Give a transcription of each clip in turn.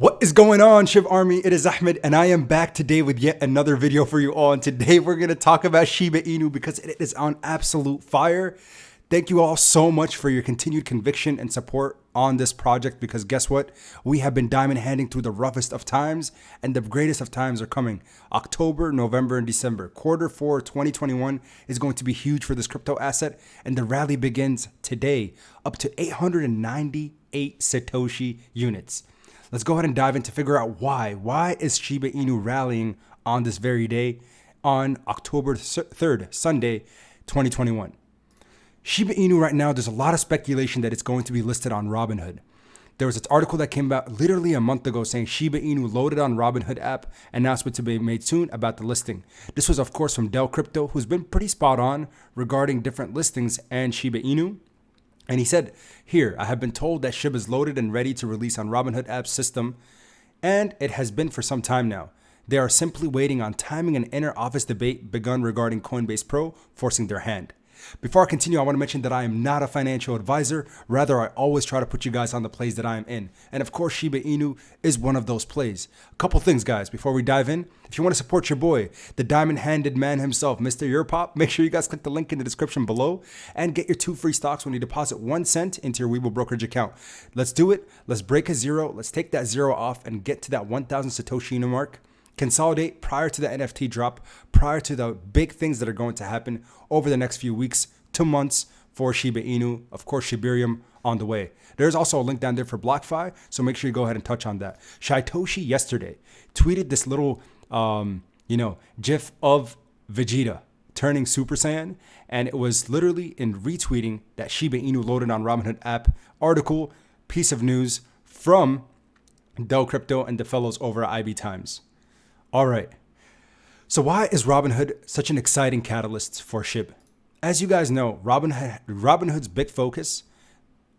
What is going on, Shib Army? It is Ahmed, and I am back today with yet another video for you all. And today we're going to talk about Shiba Inu because it is on absolute fire. Thank you all so much for your continued conviction and support on this project, because guess what? We have been diamond handing through the roughest of times, and the greatest of times are coming. October, November, and December. Q4 2021 is going to be huge for this crypto asset, and the rally begins today, up to 898 Satoshi units. Let's go ahead and dive in to figure out why. Why is Shiba Inu rallying on this very day on October 3rd, Sunday, 2021? Shiba Inu right now, there's a lot of speculation that it's going to be listed on Robinhood. There was this article that came out literally a month ago saying Shiba Inu loaded on Robinhood app, announcement to be made soon about the listing. This was, of course, from Dell Crypto, who's been pretty spot on regarding different listings and Shiba Inu. And he said, here, I have been told that SHIB is loaded and ready to release on Robinhood app system, and it has been for some time now. They are simply waiting on timing an inner office debate begun regarding Coinbase Pro forcing their hand. Before I continue, I want to mention that I am not a financial advisor. Rather, I always try to put you guys on the plays that I am in. And of course, Shiba Inu is one of those plays. A couple things, guys, before we dive in. If you want to support your boy, the diamond-handed man himself, Mr. YourPOP, make sure you guys click the link in the description below and get your 2 free stocks when you deposit 1 cent into your Webull brokerage account. Let's do it. Let's break a zero. Let's take that zero off and get to that 1,000 Satoshi Inu mark. Consolidate prior to the NFT drop, prior to the big things that are going to happen over the next few weeks to months for Shiba Inu. Of course, Shibarium on the way. There's also a link down there for BlockFi, so make sure you go ahead and touch on that. Shaitoshi yesterday tweeted this little, GIF of Vegeta turning Super Saiyan, and it was literally in retweeting that Shiba Inu loaded on Robinhood app article, piece of news from Dell Crypto and the fellows over at IB Times. All right. So why is Robinhood such an exciting catalyst for Shib? As you guys know, Robinhood's big focus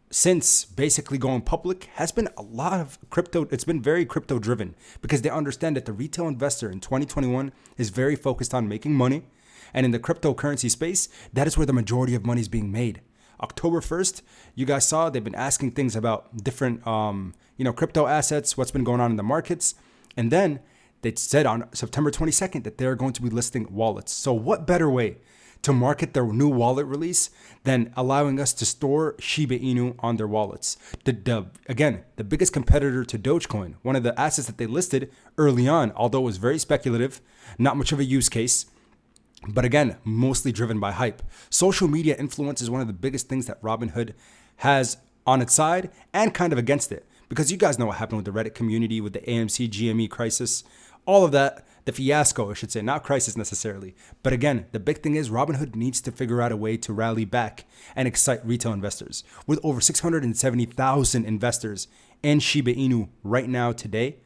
since basically going public has been a lot of crypto. It's been very crypto driven because they understand that the retail investor in 2021 is very focused on making money. And in the cryptocurrency space, that is where the majority of money is being made. October 1st, you guys saw they've been asking things about different, crypto assets, what's been going on in the markets. And then they said on September 22nd that they're going to be listing wallets. So what better way to market their new wallet release than allowing us to store Shiba Inu on their wallets? Again, the biggest competitor to Dogecoin, one of the assets that they listed early on, although it was very speculative, not much of a use case, but again, mostly driven by hype. Social media influence is one of the biggest things that Robinhood has on its side and kind of against it. Because you guys know what happened with the Reddit community, with the AMC GME crisis, all of that, the fiasco, I should say, not crisis necessarily. But again, the big thing is Robinhood needs to figure out a way to rally back and excite retail investors. With over 670,000 investors in Shiba Inu right now today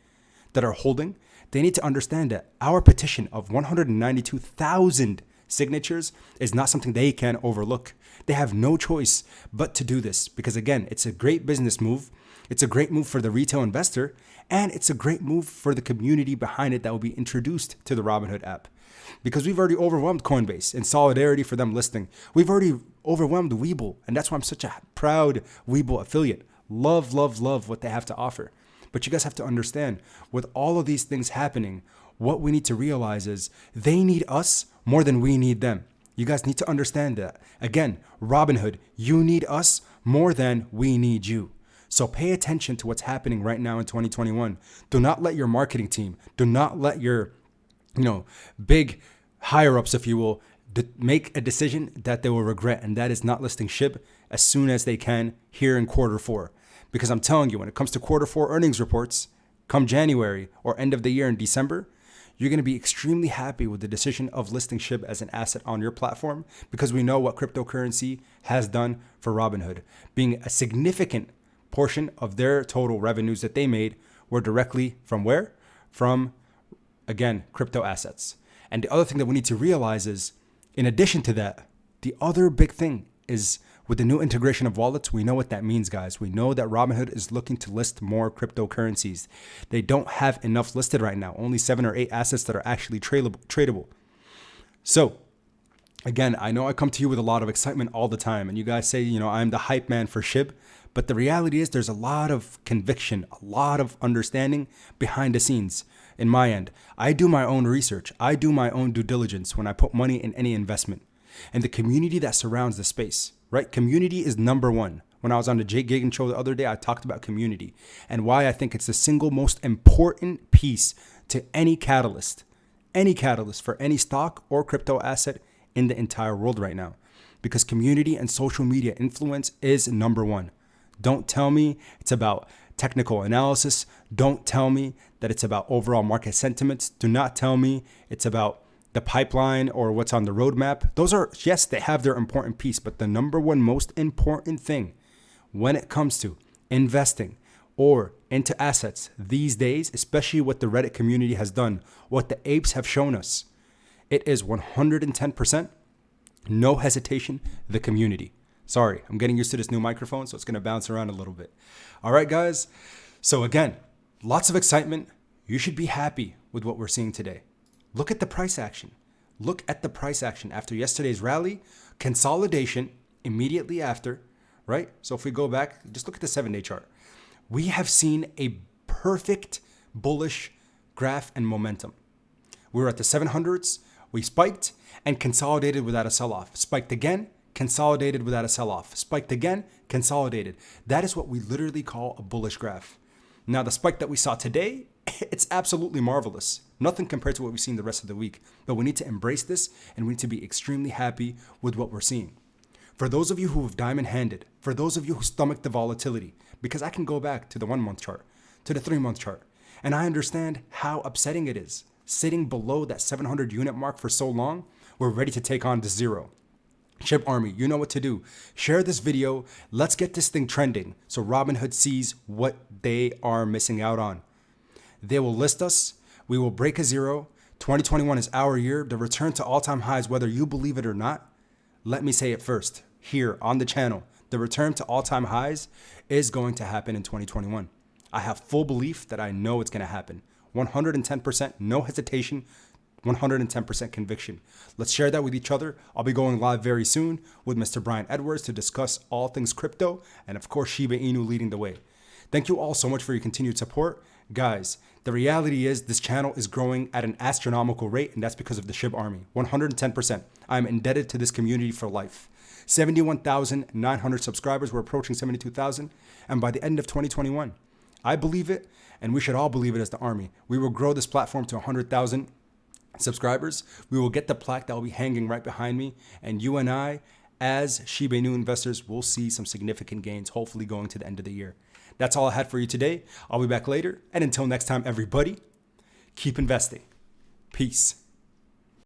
that are holding, they need to understand that our petition of 192,000 signatures is not something they can overlook. They have no choice but to do this because, again, it's a great business move. It's a great move for the retail investor, and it's a great move for the community behind it that will be introduced to the Robinhood app. Because we've already overwhelmed Coinbase in solidarity for them listing. We've already overwhelmed Webull, and that's why I'm such a proud Webull affiliate. Love, love, love what they have to offer. But you guys have to understand, with all of these things happening, what we need to realize is they need us more than we need them. You guys need to understand that. Again, Robinhood, you need us more than we need you. So pay attention to what's happening right now in 2021. Do not let your marketing team, do not let your, big higher ups, if you will, make a decision that they will regret. And that is not listing SHIB as soon as they can here in Q4. Because I'm telling you, when it comes to Q4 earnings reports, come January or end of the year in December, you're going to be extremely happy with the decision of listing SHIB as an asset on your platform, because we know what cryptocurrency has done for Robinhood, being a significant portion of their total revenues that they made were directly from where? From, again, crypto assets. And the other thing that we need to realize is, in addition to that, the other big thing is with the new integration of wallets, we know what that means, guys. We know that Robinhood is looking to list more cryptocurrencies. They don't have enough listed right now, only 7 or 8 assets that are actually tradable. So, again, I know I come to you with a lot of excitement all the time, and you guys say, I'm the hype man for SHIB. But the reality is there's a lot of conviction, a lot of understanding behind the scenes in my end. I do my own research. I do my own due diligence when I put money in any investment. And the community that surrounds the space, right? Community is number one. When I was on the Jay Gagin show the other day, I talked about community and why I think it's the single most important piece to any catalyst for any stock or crypto asset in the entire world right now. Because community and social media influence is number one. Don't tell me it's about technical analysis. Don't tell me that it's about overall market sentiments. Do not tell me it's about the pipeline or what's on the roadmap. Those are, yes, they have their important piece, but the number one most important thing when it comes to investing or into assets these days, especially what the Reddit community has done, what the apes have shown us, it is 110%, no hesitation, the community. Sorry, I'm getting used to this new microphone, so it's going to bounce around a little bit. All right, guys. So again, lots of excitement. You should be happy with what we're seeing today. Look at the price action. Look at the price action after yesterday's rally, consolidation immediately after, right? So if we go back, just look at the 7-day chart. We have seen a perfect bullish graph and momentum. We were at the 700s. We spiked and consolidated without a sell-off. Spiked again, consolidated without a sell-off. Spiked again, consolidated. That is what we literally call a bullish graph. Now, the spike that we saw today, it's absolutely marvelous. Nothing compared to what we've seen the rest of the week. But we need to embrace this and we need to be extremely happy with what we're seeing. For those of you who have diamond-handed, for those of you who stomach the volatility, because I can go back to the 1-month chart, to the 3-month chart, and I understand how upsetting it is. Sitting below that 700 unit mark for so long, we're ready to take on the zero. Shib Army, you know what to do. Share this video. Let's get this thing trending so Robinhood sees what they are missing out on. They will list us. We will break a zero. 2021 is our year. The return to all-time highs, whether you believe it or not. Let me say it first here on the channel. The return to all-time highs is going to happen in 2021. I have full belief that I know it's going to happen. 110%, no hesitation, 110% conviction. Let's share that with each other. I'll be going live very soon with Mr. Brian Edwards to discuss all things crypto and of course Shiba Inu leading the way. Thank you all so much for your continued support. Guys, the reality is this channel is growing at an astronomical rate and that's because of the Shib Army. 110%. I'm indebted to this community for life. 71,900 subscribers. We're approaching 72,000. And by the end of 2021, I believe it, and we should all believe it as the Army. We will grow this platform to 100,000 subscribers. We will get the plaque that will be hanging right behind me. And you and I, as SHIBAINU investors, will see some significant gains, hopefully going to the end of the year. That's all I had for you today. I'll be back later. And until next time, everybody, keep investing. Peace.